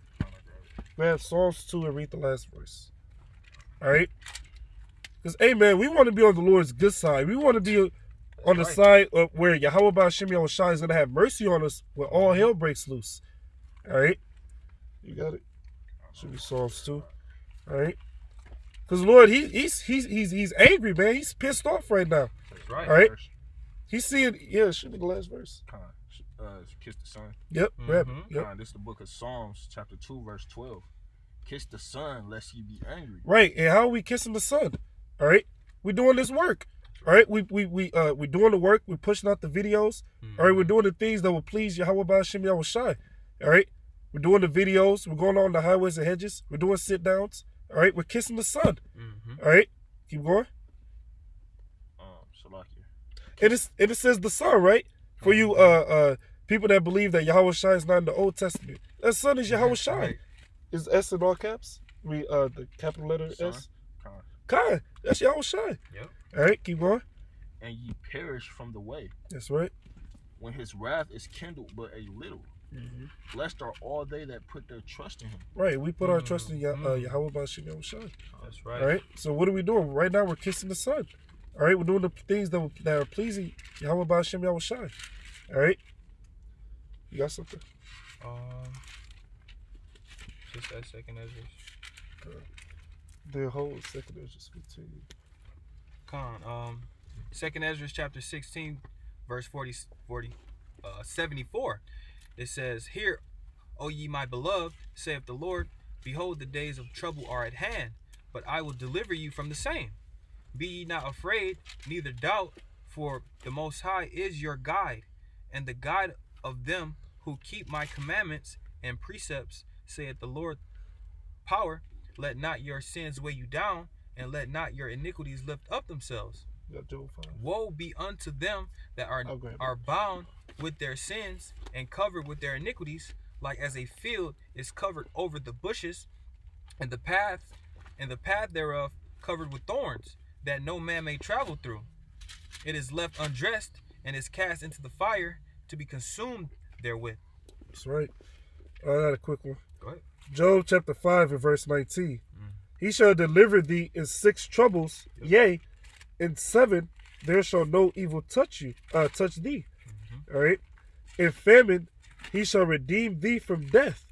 Grab Psalms 2 and read the last verse. All right, because hey man, we want to be on the Lord's good side. We want to be on the side of where Yahweh Ba'Shem Yahweh Shai is going to have mercy on us when all hell breaks loose. All right? You got it? Should be Psalms 2. All right? Because Lord, he's angry, man. He's pissed off right now. That's right. All right? He's seeing, yeah, it should be the last verse. Kiss the Son. Yep, grab it. Yep. This is the book of Psalms, chapter 2, verse 12. Kiss the Son, lest ye be angry. Right, and how are we kissing the Son? All right? We're doing this work. All right, we're doing the work. We're pushing out the videos. All right, we're doing the things that will please Yahweh Ba'Shem Yahweh Shai. All right, we're doing the videos. We're going on the highways and hedges. We're doing sit downs. All right, we're kissing the Son. All right, keep going. And it says the Son, right? For you people that believe that Yahweh Shai is not in the Old Testament, that Son is Yahweh Shai. Right. Is S in all caps? The capital letter S. Khan. That's Yahweh Shai. Yep. All right, keep going. And ye perish from the way. That's right. When his wrath is kindled but a little. Blessed are all they that put their trust in him. Right, we put our trust in Yahweh Ba'Shem Yahweh Shai. That's right. All right, so what are we doing? Right now we're kissing the Son. All right, we're doing the things that are pleasing Yahweh Ba'Shem Yahweh Shai. All right, you got something? Just that second Ezra. The whole second Ezra 15. Second Ezra chapter 16, verse 74. It says, "Hear, O ye my beloved, saith the Lord, behold, the days of trouble are at hand, but I will deliver you from the same. Be ye not afraid, neither doubt, for the Most High is your guide, and the guide of them who keep my commandments and precepts, saith the Lord power. Let not your sins weigh you down, and let not your iniquities lift up themselves. Woe be unto them that are bound with their sins and covered with their iniquities, like as a field is covered over the bushes, and the path thereof covered with thorns, that no man may travel through. It is left undressed and is cast into the fire to be consumed therewith." That's right. I got a quick one. Go ahead. Job chapter 5 and verse 19. He shall deliver thee in 6 troubles, yea, in 7 there shall no evil touch thee. All right. In famine he shall redeem thee from death.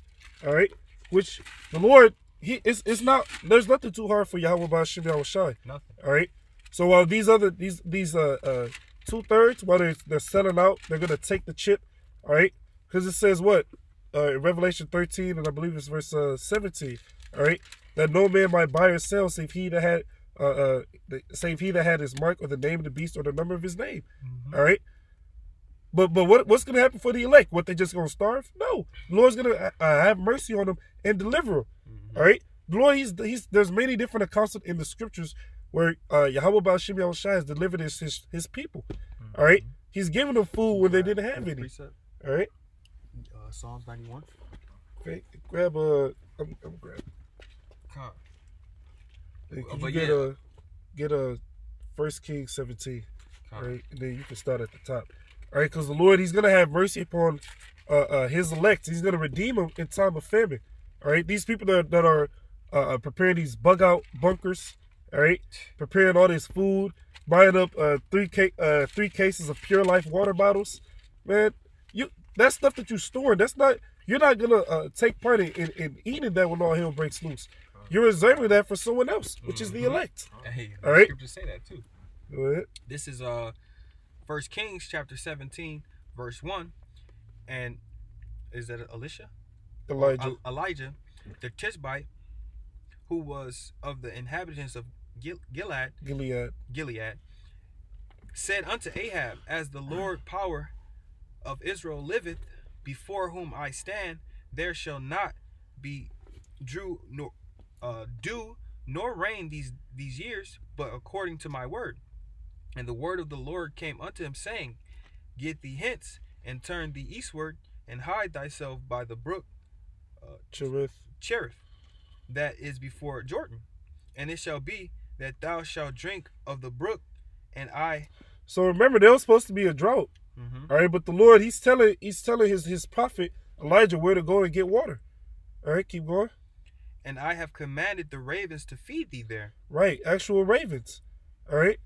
All right. Which the Lord, it's not, there's nothing too hard for Yahweh Ba'Shem Yahweh Shai. Nothing. All right. So while these 2/3, while they're selling out, they're gonna take the chip. All right. Because it says what? In Revelation 13, and I believe it's verse 17. All right. That no man might buy or sell save he that had his mark or the name of the beast or the number of his name. All right. But what's gonna happen for the elect? What, they just gonna starve? No. The Lord's gonna have mercy on them and deliver them. All right. The Lord, there's many different accounts in the scriptures where Yahweh Ba'Shem Yahweh Shai has delivered his people. All right. He's giving them food when they didn't have any. All right. Psalms 91. Okay. Grab I'm grab. Get a 1 Kings 17. All right, and then you can start at the top. All right, because the Lord, he's gonna have mercy upon his elect. He's gonna redeem them in time of famine. All right, these people that are preparing these bug out bunkers. All right, preparing all this food, buying up 3 cases of Pure Life water bottles. Man, that stuff that you storing, you're not gonna take part in eating that when all hell breaks loose. You're reserving that for someone else, which is the elect. Hey, all right. Scriptures say that too. Go ahead. This is 1 Kings chapter 17, verse 1, and is that Elijah, the Tishbite, who was of the inhabitants of Gilead, said unto Ahab, "As the Lord power of Israel liveth, before whom I stand, there shall not be dew nor rain these years, but according to my word. And the word of the Lord came unto him, saying, Get thee hence, and turn thee eastward, and hide thyself by the brook Cherith, that is before Jordan. And it shall be that thou shalt drink of the brook, and I. So remember, there was supposed to be a drought. All right, but the Lord, he's telling his prophet Elijah where to go and get water. All right, keep going. And I have commanded the ravens to feed thee there. Right, actual ravens. All right,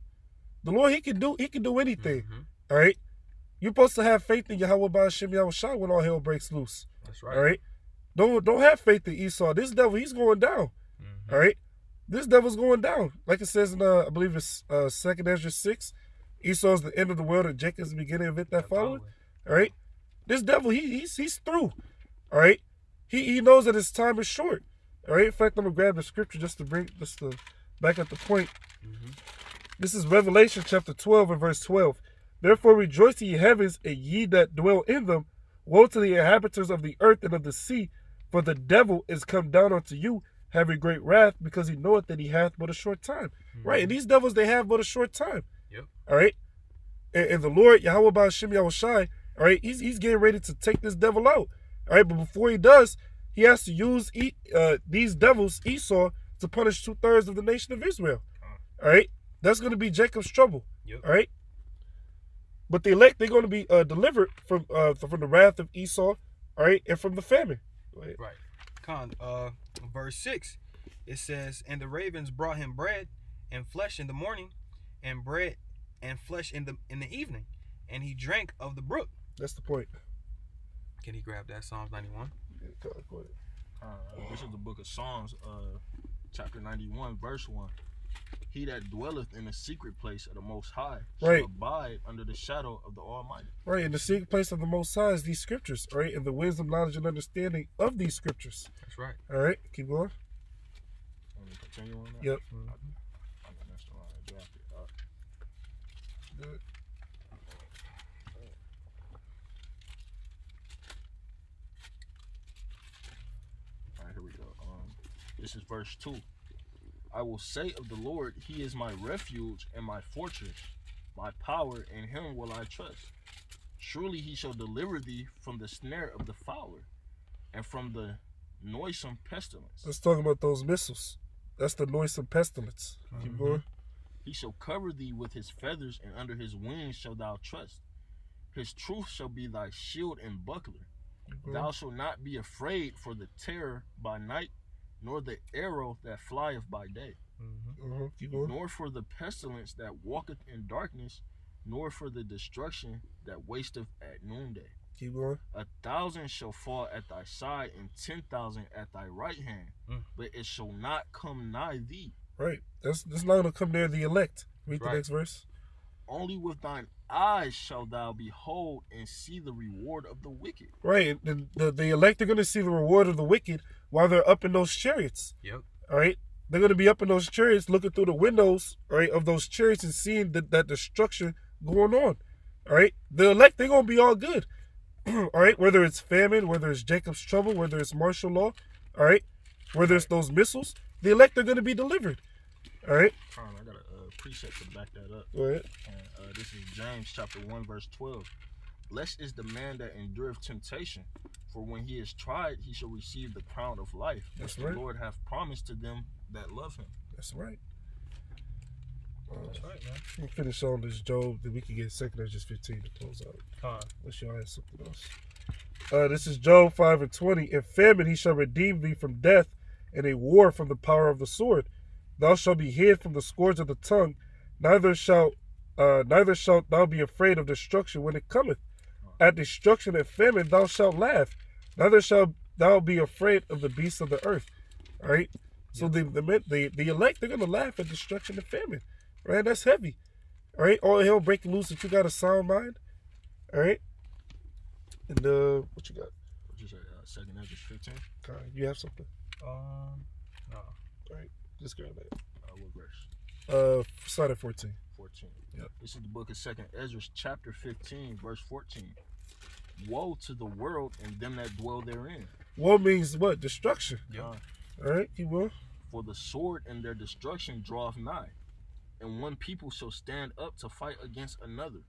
the Lord, he can do anything. All right, you're supposed to have faith in Yahweh Ba'ashem Yahweh Shai when all hell breaks loose. That's right. All right, don't have faith in Esau. This devil, he's going down. All right, this devil's going down. Like it says in I believe it's 2nd Ezra 6. Esau's the end of the world and Jacob's the beginning of it that followed. All right, this devil, he's through. All right, he knows that his time is short. All right, in fact, I'm gonna grab the scripture just to back up the point. This is Revelation chapter 12 and verse 12. Therefore rejoice, ye heavens, and ye that dwell in them. Woe to the inhabitants of the earth and of the sea, for the devil is come down unto you, having great wrath, because he knoweth that he hath but a short time. Right, and these devils, they have but a short time. All right, and the Lord Yahweh Ba'ashem Yahweh Shai, all right, he's getting ready to take this devil out. All right, but before he does, he has to use these devils, Esau, to punish 2/3 of the nation of Israel. All right, that's going to be Jacob's trouble. All right, but the elect, they're going to be delivered from the wrath of Esau. All right, and from the famine. Right. Verse 6, it says, And the ravens brought him bread and flesh in the morning, and bread and flesh in the evening, and he drank of the brook. That's the point. Can he grab that? Psalms 91. Go ahead. This is the book of Psalms, chapter 91, verse 1. He that dwelleth in the secret place of the Most High shall abide under the shadow of the Almighty. Right, in the secret place of the Most High is these scriptures, right? And the wisdom, knowledge, and understanding of these scriptures. That's right. All right, keep going. Want me to continue on that? Yep. That's the one I dropped it. Good. All right, here we go. This is verse 2. I will say of the Lord, he is my refuge and my fortress, my power, in him will I trust. Surely he shall deliver thee from the snare of the fowler and from the noisome pestilence. Let's talk about those missiles. That's the noisome pestilence. Keep going. He shall cover thee with his feathers, and under his wings shalt thou trust. His truth shall be thy shield and buckler. Thou shalt not be afraid for the terror by night, nor the arrow that flieth by day, Keep going. nor for the pestilence that walketh in darkness, nor for the destruction that wasteth at noonday. Keep going. 1,000 shall fall at thy side, and 10,000 at thy right hand, but it shall not come nigh thee. Right. That's not going to come near the elect. Read the next verse. Only with thine eyes shalt thou behold and see the reward of the wicked. Right. The elect are going to see the reward of the wicked while they're up in those chariots. Yep. All right. They're going to be up in those chariots looking through the windows, all right, of those chariots and seeing that destruction going on. All right. The elect, they're going to be all good. All right. Whether it's famine, whether it's Jacob's trouble, whether it's martial law, all right, whether it's those missiles, the elect are going to be delivered. All right. I got a precept to back that up. Go ahead. And, this is James chapter 1 verse 12. Blessed is the man that endureth temptation, for when he is tried, he shall receive the crown of life, which the Lord hath promised to them that love him. That's right. That's right, man. We'll finish on this Job, then we can get 2nd Ezra 15 to close out. Unless y'all have something else. This is Job 5 and 20. In famine he shall redeem thee from death, and a war from the power of the sword. Thou shalt be hid from the scourge of the tongue, neither shalt thou be afraid of destruction when it cometh. At destruction and famine thou shalt laugh, neither shalt thou be afraid of the beasts of the earth. All right. So the elect, they're gonna laugh at destruction and famine. Right? That's heavy. All right. All hell breaking loose if you got a sound mind. All right. And what you got? What you say? 2nd Ezra 15. You have something? No. All right. Just grab that. What verse? Start at 14. 14. Yep. This is the book of 2nd Ezra, chapter 15, verse 14. Woe to the world and them that dwell therein, War means what? Destruction. Yeah. All right, keep going. For the sword and their destruction draweth nigh, and one people shall stand up to fight against another,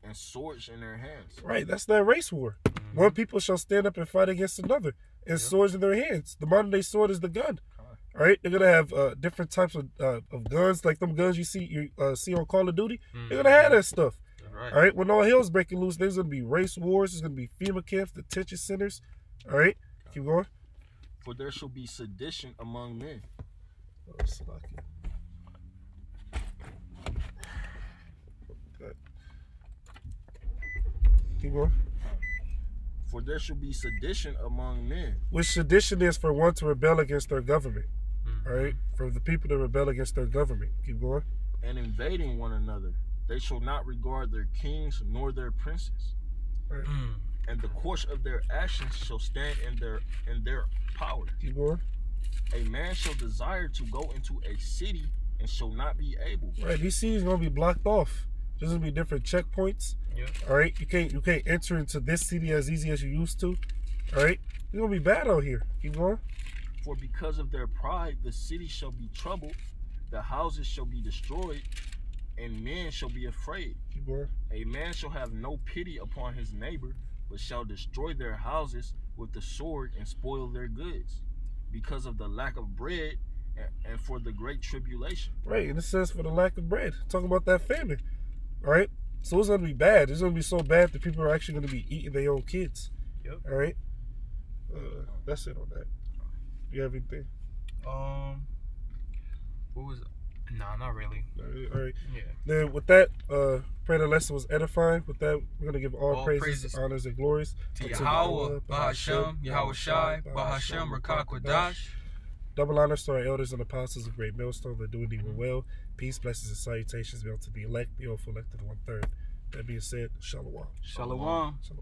and swords in their hands. Right, that's that race war. One people shall stand up and fight against another, and swords in their hands. The modern day sword is the gun. All right, they're gonna have different types of guns, like them guns you see on Call of Duty. They're gonna have that stuff. Right. All right, when all hell's breaking loose, there's gonna be race wars. There's gonna be FEMA camps, detention centers. All right, keep going. For there shall be sedition among men. Oh, Slocky. Keep going. For there shall be sedition among men. Which sedition is for one to rebel against their government. All right, for the people to rebel against their government. Keep going. And invading one another. They shall not regard their kings nor their princes. Right. And the course of their actions shall stand in their power. Keep going. A man shall desire to go into a city and shall not be able. Right, these cities gonna be blocked off. There's gonna be different checkpoints. Yeah. All right, you can't enter into this city as easy as you used to. All right, it's gonna be bad out here. Keep going. For because of their pride, the city shall be troubled, the houses shall be destroyed, and men shall be afraid. Keep going. A man shall have no pity upon his neighbor, but shall destroy their houses with the sword and spoil their goods, because of the lack of bread and for the great tribulation. Right, and it says for the lack of bread. Talking about that famine. All right, so it's gonna be bad. It's gonna be so bad that people are actually gonna be eating their own kids. Yep. All right. That's it on that. You have anything? What was? Nah, not really. All right. Yeah. Then with that, pray the lesson was edifying. With that, we're gonna give all praises, honors, and glories To unto Yahweh, Bahashem, Yahweh Shai, Bahashem, Rakak Wadash. Double honors to our elders and apostles of Great Millstone that doing even well. Peace, blessings, and salutations be unto the elect, the awful elected 1/3. That being said, Shalom. Shalom. Shalom.